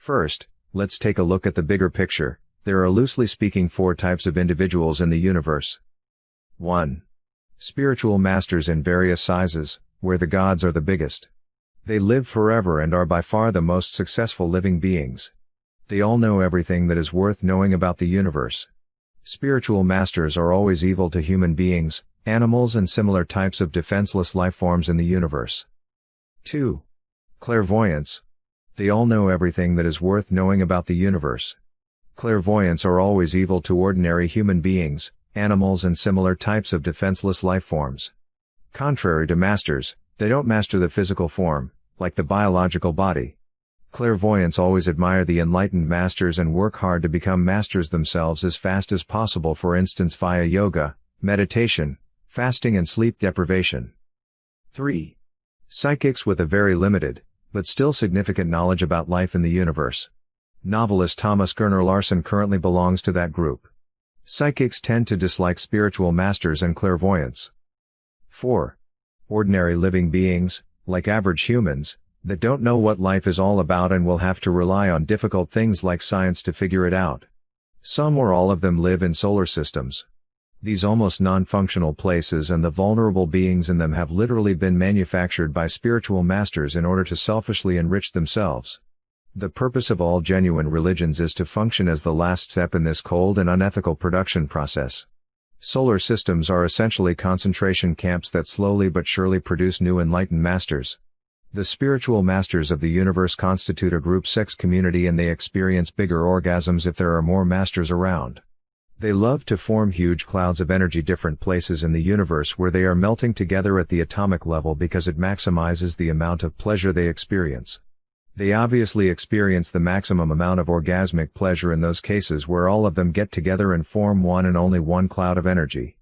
First, let's take a look at the bigger picture. There are loosely speaking 4 types of individuals in the universe. 1. Spiritual masters in various sizes, where the gods are the biggest. They live forever and are by far the most successful living beings. They all know everything that is worth knowing about the universe. Spiritual masters are always evil to human beings, animals and similar types of defenseless life forms in the universe. 2. Clairvoyants. They all know everything that is worth knowing about the universe. Clairvoyants are always evil to ordinary human beings, animals and similar types of defenseless life forms. Contrary to masters, they don't master the physical form, like the biological body. Clairvoyants always admire the enlightened masters and work hard to become masters themselves as fast as possible, for instance via yoga, meditation, fasting and sleep deprivation. 3. Psychics with a very limited, but still significant knowledge about life in the universe. Novelist Thomas Gerner Larsen currently belongs to that group. Psychics tend to dislike spiritual masters and clairvoyants. 4. Ordinary living beings, like average humans, that don't know what life is all about and will have to rely on difficult things like science to figure it out. Some or all of them live in solar systems. These almost non-functional places and the vulnerable beings in them have literally been manufactured by spiritual masters in order to selfishly enrich themselves. The purpose of all genuine religions is to function as the last step in this cold and unethical production process. Solar systems are essentially concentration camps that slowly but surely produce new enlightened masters. The spiritual masters of the universe constitute a group sex community, and they experience bigger orgasms if there are more masters around. They love to form huge clouds of energy different places in the universe where they are melting together at the atomic level because it maximizes the amount of pleasure they experience. They obviously experience the maximum amount of orgasmic pleasure in those cases where all of them get together and form one and only one cloud of energy.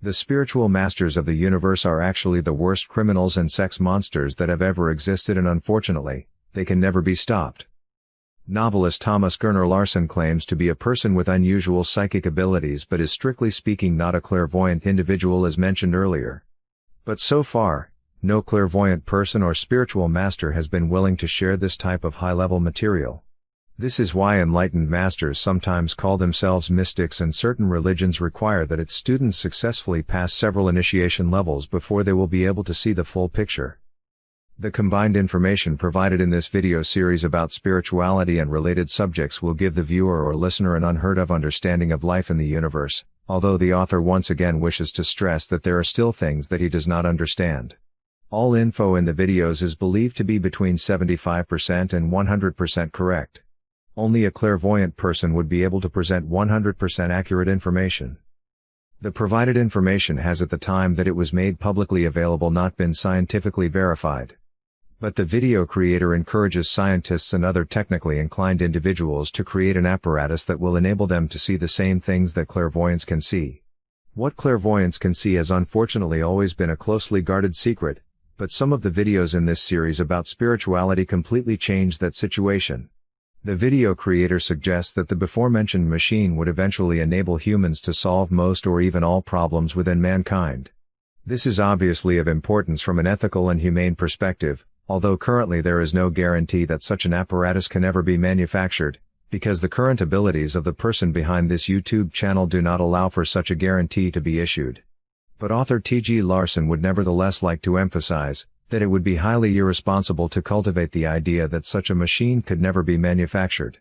The spiritual masters of the universe are actually the worst criminals and sex monsters that have ever existed, and unfortunately, they can never be stopped. Novelist Thomas Gerner Larsen claims to be a person with unusual psychic abilities, but is strictly speaking not a clairvoyant individual as mentioned earlier. But so far, no clairvoyant person or spiritual master has been willing to share this type of high-level material. This is why enlightened masters sometimes call themselves mystics, and certain religions require that its students successfully pass several initiation levels before they will be able to see the full picture. The combined information provided in this video series about spirituality and related subjects will give the viewer or listener an unheard-of understanding of life in the universe, although the author once again wishes to stress that there are still things that he does not understand. All info in the videos is believed to be between 75% and 100% correct. Only a clairvoyant person would be able to present 100% accurate information. The provided information has at the time that it was made publicly available not been scientifically verified. But the video creator encourages scientists and other technically inclined individuals to create an apparatus that will enable them to see the same things that clairvoyants can see. What clairvoyants can see has unfortunately always been a closely guarded secret, but some of the videos in this series about spirituality completely change that situation. The video creator suggests that the before-mentioned machine would eventually enable humans to solve most or even all problems within mankind. This is obviously of importance from an ethical and humane perspective, although currently there is no guarantee that such an apparatus can ever be manufactured, because the current abilities of the person behind this YouTube channel do not allow for such a guarantee to be issued. But author T.G. Larsen would nevertheless like to emphasize that it would be highly irresponsible to cultivate the idea that such a machine could never be manufactured.